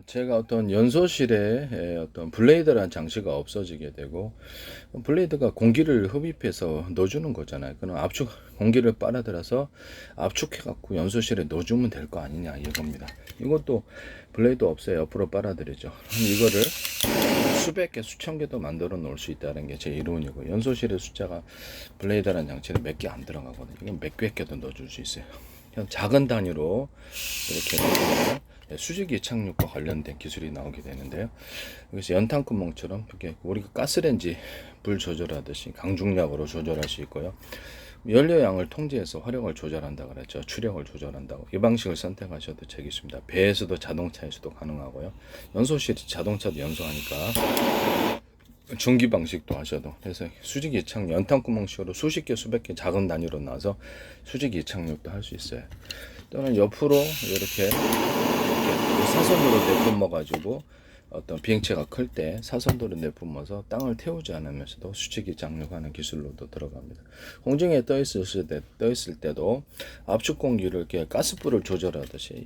제가 어떤 연소실에 어떤 블레이드라는 장치가 없어지게 되고, 블레이드가 공기를 흡입해서 넣어주는 거잖아요. 그럼 공기를 빨아들여서 압축해갖고 연소실에 넣어주면 될 거 아니냐 이겁니다. 이것도 블레이드 없어요. 옆으로 빨아들이죠. 그럼 이거를 수백 개, 수천 개도 만들어 놓을 수 있다는 게 제 이론이고, 연소실의 숫자가 블레이드라는 장치는 몇 개 안 들어가거든요. 이건 몇 개도 넣어줄 수 있어요. 그냥 작은 단위로 이렇게 넣으면 수직 이착륙과 관련된 기술이 나오게 되는데요. 그래서 연탄구멍처럼 이렇게 우리가 가스레인지 불 조절하듯이 강중력으로 조절할 수 있고요. 연료양을 통제해서 화력을 조절한다 그랬죠. 추력을 조절한다고. 이 방식을 선택하셔도 되겠습니다. 배에서도 자동차에서도 가능하고요. 연소실이 자동차도 연소하니까 전기 방식도 하셔도. 그래서 수직 이착 연탄구멍식으로 수십 개 수백 개 작은 단위로 나와서 수직 이착륙도 할 수 있어요. 또는 옆으로 이렇게 사선으로 내뿜어 가지고 어떤 비행체가 클 때 사선으로 내뿜어서 땅을 태우지 않으면서도 수직이 착륙하는 기술로도 들어갑니다. 공중에 떠 있을 때도 압축 공기를 이렇게 가스불을 조절하듯이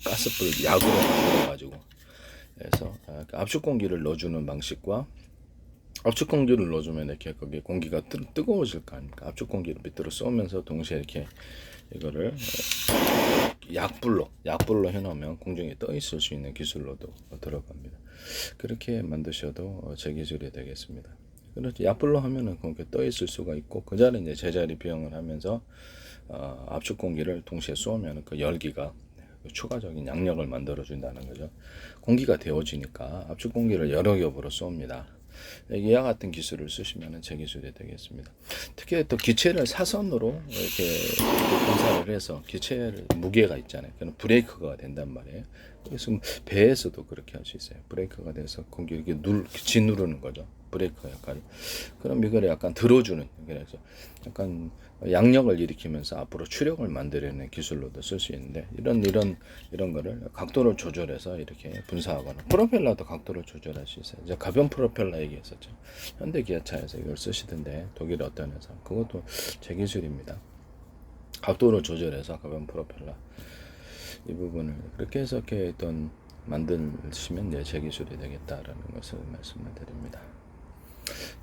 가스불 약으로 만들어 가지고, 그래서 압축 공기를 넣어주는 방식과, 압축 공기를 넣어주면 이렇게 거기 공기가 뜨거워질 거 아닙니까? 압축 공기를 밑으로 쏘면서 동시에 이렇게 이거를 약불로 해놓으면 공중에 떠 있을 수 있는 기술로도 들어갑니다. 그렇게 만드셔도 제 기술이 되겠습니다. 그렇죠. 약불로 하면은 그렇게 떠 있을 수가 있고, 그 자리에 이제 제자리 비용을 하면서 압축 공기를 동시에 쏘면 그 열기가 추가적인 양력을 만들어 준다는 거죠. 공기가 데워지니까 압축 공기를 여러 겹으로 쏩니다. 이와 같은 기술을 쓰시면 제 기술이 되겠습니다. 특히 또 기체를 사선으로 이렇게 분사를 해서 기체를 무게가 있잖아요. 그럼 브레이크가 된단 말이에요. 그래서 배에서도 그렇게 할 수 있어요. 브레이크가 돼서 공기 이렇게 짓누르는 거죠. 브레이크 역할을. 그럼 이걸 약간 들어주는, 그래서 약간 양력을 일으키면서 앞으로 추력을 만들어내는 기술로도 쓸 수 있는데, 이런 거를 각도를 조절해서 이렇게 분사하거나, 프로펠러도 각도를 조절할 수 있어요. 이제 가변 프로펠러 얘기했었죠. 현대 기아차에서 이걸 쓰시던데, 독일 어떤 회사, 그것도 제 기술입니다. 각도를 조절해서 가변 프로펠러 이 부분을 그렇게 해서 이렇게 어떤 만드시면 제 기술이 되겠다라는 것을 말씀을 드립니다.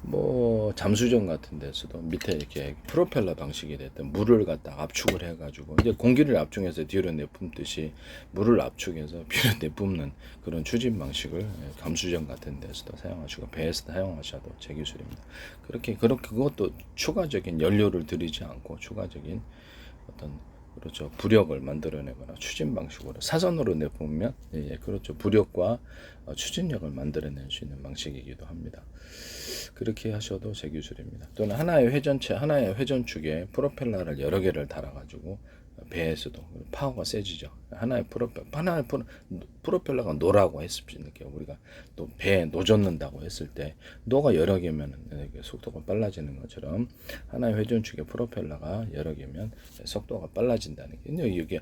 뭐 잠수정 같은 데서도 밑에 이렇게 프로펠러 방식이 됐던 물을 갖다 압축을 해가지고 이제 공기를 압축해서 뒤로 내뿜듯이 물을 압축해서 뒤로 내뿜는 그런 추진 방식을 잠수정 같은 데서도 사용하시고 배에서도 사용하셔도 제 기술입니다. 그렇게 그것도 추가적인 연료를 들이지 않고 추가적인 어떤, 그렇죠, 부력을 만들어내거나 추진 방식으로 사선으로 내보면 그렇죠, 부력과 추진력을 만들어낼 수 있는 방식이기도 합니다. 그렇게 하셔도 제 기술입니다. 또는 하나의 회전축에 프로펠러를 여러 개를 달아가지고 배에서도 파워가 세지죠. 하나의 프로펠러가 노라고 했을 때, 우리가 또 배에 노젓는다고 했을 때 노가 여러 개면 속도가 빨라지는 것처럼 하나의 회전축에 프로펠러가 여러 개면 속도가 빨라진다는 게 이게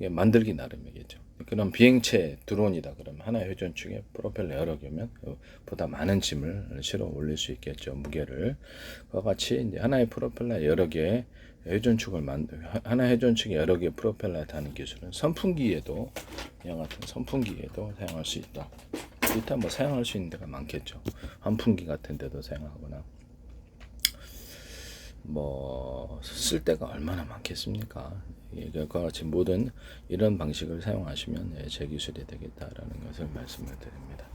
만들기 나름이겠죠. 그럼 비행체 드론이다 그러면 하나의 회전축에 프로펠러 여러 개면 보다 많은 짐을 실어 올릴 수 있겠죠. 무게를. 그와 같이 이제 하나의 프로펠러 여러 개 하나의 회전축에 여러 개 프로펠러에 다는 기술은 선풍기에도, 이와 같은 선풍기에도 사용할 수 있다. 일단 뭐 사용할 수 있는 데가 많겠죠. 환풍기 같은 데도 사용하거나 뭐 쓸 데가 얼마나 많겠습니까? 그와 같이 모든 이런 방식을 사용하시면 제 기술이 되겠다라는 것을 말씀을 드립니다.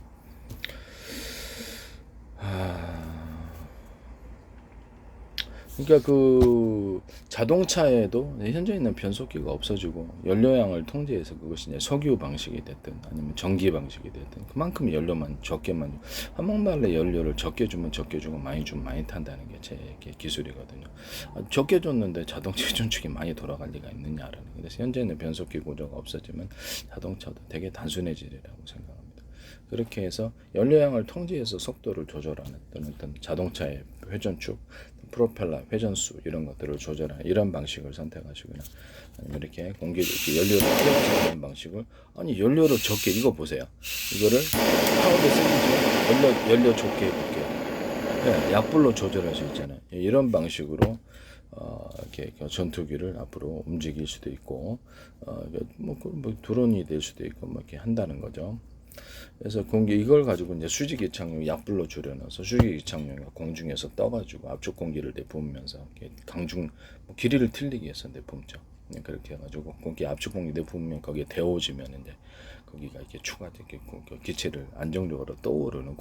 그러니까 그 자동차에도 현재 있는 변속기가 없어지고 연료양을 통제해서 그것이 이제 석유 방식이 됐든 아니면 전기 방식이 됐든 그만큼 연료만 적게만, 한국말로 연료를 적게 주면 적게 주고 많이 주면 많이 탄다는 게 제 기술이거든요. 적게 줬는데 자동차 전축이 많이 돌아갈 리가 있느냐라는 게. 그래서 현재는 변속기 구조가 없어지면 자동차도 되게 단순해지리라고 생각합니다. 그렇게 해서 연료양을 통제해서 속도를 조절하는 또는 어떤 자동차의 회전축, 프로펠러, 회전수 이런 것들을 조절하는 이런 방식을 선택하시거나, 아니면 이렇게 연료를 태워주는 방식을, 아니 연료를 적게, 이거 보세요. 이거를 파워를 세게 연료 적게 해볼게요. 네, 약불로 조절할 수 있잖아요. 이런 방식으로 이렇게 전투기를 앞으로 움직일 수도 있고, 뭐 드론이 될 수도 있고, 뭐 이렇게 한다는 거죠. 그래서 이걸 가지고 이제 수직 이착용 약불로 줄여놔서 수직 이착용이 공중에서 떠가지고 압축 공기를 내뿜으면서 강중 길이를 틀리기 위해서 내뿜죠. 그렇게 해가지고 공기 압축 공기 내뿜으면 거기에 데워지면 이제 거기가 이렇게 추가되게 기체를 안정적으로 떠오르는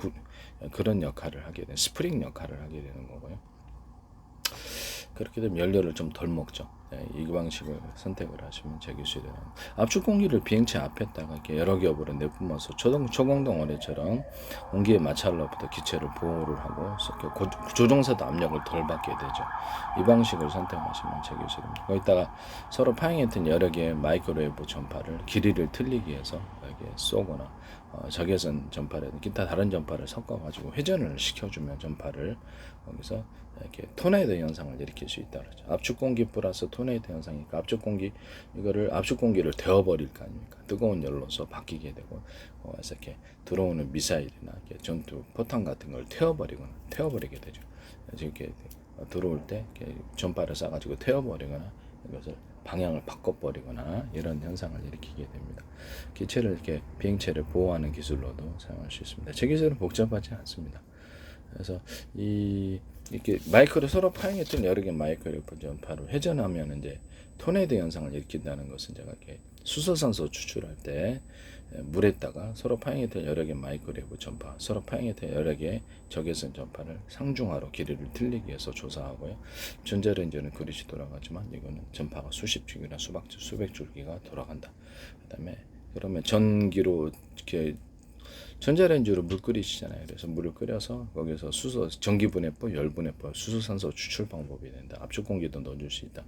그런 역할을 하게 되는 스프링 역할을 하게 되는 거고요. 그렇게 되면 연료를 좀 덜 먹죠. 이 방식을 선택을 하시면 제기술이라는 압축 공기를 비행체 앞에다가 이렇게 여러 겹으로 내뿜어서 초공동 어뢰처럼 공기의 마찰로부터 기체를 보호를 하고 조종사도 압력을 덜 받게 되죠. 이 방식을 선택하시면 제기술입니다. 거기다가 서로 파행했던 여러 개의 마이크로웨이브 전파를 길이를 틀리기 위해서 이렇게 쏘거나 적외선 전파라든 기타 다른 전파를 섞어가지고 회전을 시켜주면 전파를 거기서 이렇게 토네이도 현상을 일으킬 수 있다 그러죠. 압축 공기 플러스 토네이도 현상이니까 압축 공기를 데워버릴 거 아닙니까? 뜨거운 열로서 바뀌게 되고, 그래서 이렇게 들어오는 미사일이나 이렇게 전투 포탄 같은 걸 태워버리게 되죠. 그래서 이렇게 들어올 때 이렇게 전파를 쏴가지고 태워버리거나 이것을 방향을 바꿔버리거나 이런 현상을 일으키게 됩니다. 기체를 이렇게 비행체를 보호하는 기술로도 사용할 수 있습니다. 제 기술은 복잡하지 않습니다. 그래서 이렇게 마이크로 서로 파행했던 여러 개 마이크로웨이브 전파로 회전하면 이제 토네이도 현상을 일으킨다는 것은 제가 이렇게 수소산소 추출할 때 물에다가 서로 파행했던 여러 개 마이크로웨이브 전파, 서로 파행했던 여러 개의 적외선 전파를 상중하로 길이를 틀리기 위해서 조사하고요. 전자레인지는 그릇이 돌아가지만 이거는 전파가 수십 줄기나 수백 줄기가 돌아간다. 그러면 전기로 이렇게 전자레인지로 물 끓이시잖아요. 그래서 물을 끓여서 거기서 전기분해법, 열분해법, 수소산소 추출 방법이 된다. 압축 공기도 넣어줄 수 있다.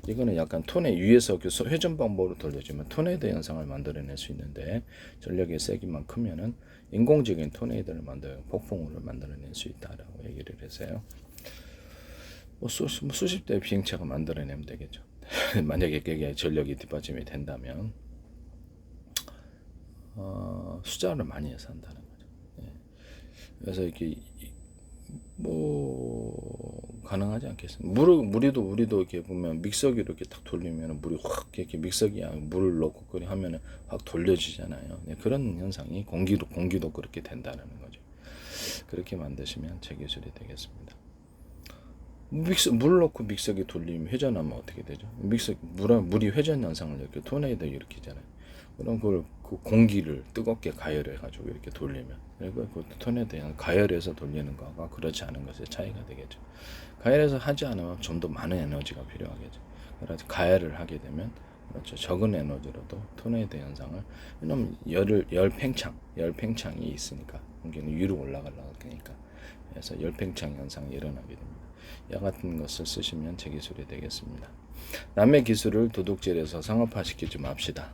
이거는 약간 위에서 회전 방법으로 돌려주면 토네이도 현상을 만들어낼 수 있는데 전력의 세기만 크면은 인공적인 토네이도를 폭풍우를 만들어낼 수 있다라고 얘기를 했어요. 수십 대의 비행체가 만들어내면 되겠죠. 만약에 그게 전력이 뒷받침이 된다면. 숫자를 많이 해서 한다는 거죠. 그래서 이렇게 가능하지 않겠습니까? 우리도 이렇게 보면 믹서기로 이렇게 딱 돌리면 물이 확 이렇게 믹서기에 물을 넣고 하면은 확 돌려지잖아요. 그런 현상이 공기도 그렇게 된다는 거죠. 그렇게 만드시면 제 기술이 되겠습니다. 물 넣고 믹서기 돌리면 회전하면 어떻게 되죠? 물이 회전 현상을 이렇게 토네이도 일으키잖아요. 그럼 그 공기를 뜨겁게 가열해가지고 이렇게 돌리면, 그리고 그 토네이도 가열해서 돌리는 거가 그렇지 않은 것의 차이가 되겠죠. 가열해서 하지 않으면 좀 더 많은 에너지가 필요하겠죠. 그래서 가열을 하게 되면 그렇죠. 적은 에너지로도 토네이도 현상을, 왜냐면 열팽창이 있으니까 공기는 위로 올라가려고 하니까, 그래서 열팽창 현상이 일어나게 됩니다. 이 같은 것을 쓰시면 제 기술이 되겠습니다. 남의 기술을 도둑질해서 상업화시키지 맙시다.